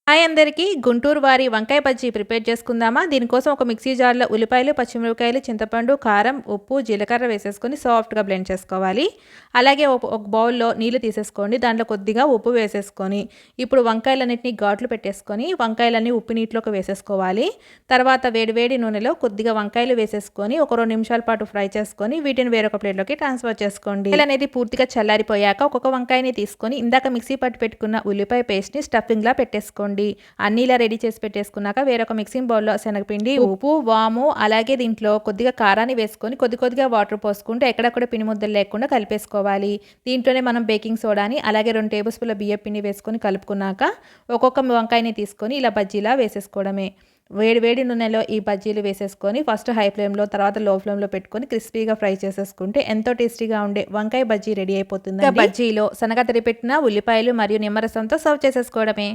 Hi అందరికీ గుంటూరు వారి వంకాయ బజ్జీ ప్రిపేర్ చేసుకుందామా. దీనికోసం ఒక మిక్సీ జార్లో ఉల్లిపాయలు, పచ్చిమిరపకాయలు, చింతపండు, కారం, ఉప్పు, జీలకర్ర వేసేసుకొని సాఫ్ట్గా బ్లెండ్ చేసుకోవాలి. అలాగే ఒక బౌల్లో నీళ్లు తీసేసుకోండి. దాంట్లో కొద్దిగా ఉప్పు వేసేసుకొని ఇప్పుడు వంకాయలన్నింటినీ ఘాట్లు పెట్టేసుకొని వంకాయలన్నీ ఉప్పు నీటిలోకి వేసేసుకోవాలి. తర్వాత వేడివేడి నూనెలో కొద్దిగా వంకాయలు వేసేసుకొని ఒక 2 నిమిషాల పాటు ఫ్రై చేసుకొని వీటిని వేరొక ప్లేట్లోకి ట్రాన్స్ఫర్ చేసుకోండి. అనేది పూర్తిగా చల్లారిపోయాక ఒక్కొక్క వంకాయని తీసుకొని ఇందాక మిక్సీ పట్టి పెట్టుకున్న ఉల్లిపాయ పేస్ట్ని స్టఫింగ్లా పెట్టేసుకోండి. అన్నీ ఇలా రెడీ చేసి పెట్టేసుకున్నాక వేరొక మిక్సింగ్ బౌల్లో శనగపిండి, ఉప్పు, వాము, అలాగే దీంట్లో కొద్దిగా కారాన్ని వేసుకొని కొద్దిగా వాటర్ పోసుకుంటూ ఎక్కడక్కడ పిండి ముద్దలు లేకుండా కలిపేసుకోవాలి. దీంట్లోనే మనం బేకింగ్ సోడాని అలాగే 2 టేబుల్ స్పూన్ల బియ్యం పిండి వేసుకొని కలుపుకున్నాక ఒక్కొక్క వంకాయని తీసుకొని ఇలా బజ్జీలా వేసేసుకోవడమే. వేడి నూనెలో ఈ బజ్జీలు వేసేసుకొని ఫస్ట్ హై ఫ్లేమ్లో తర్వాత లో ఫ్లేమ్లో పెట్టుకొని క్రిస్పీగా ఫ్రై చేసేసుకుంటే ఎంతో టేస్టీగా ఉండే వంకాయ బజ్జీ రెడీ అయిపోతుంది. బజ్జీలో సన్నగా తరిపెట్టిన ఉల్లిపాయలు మరియు నిమ్మరసంతో సర్వ్ చేసేసుకోవడమే.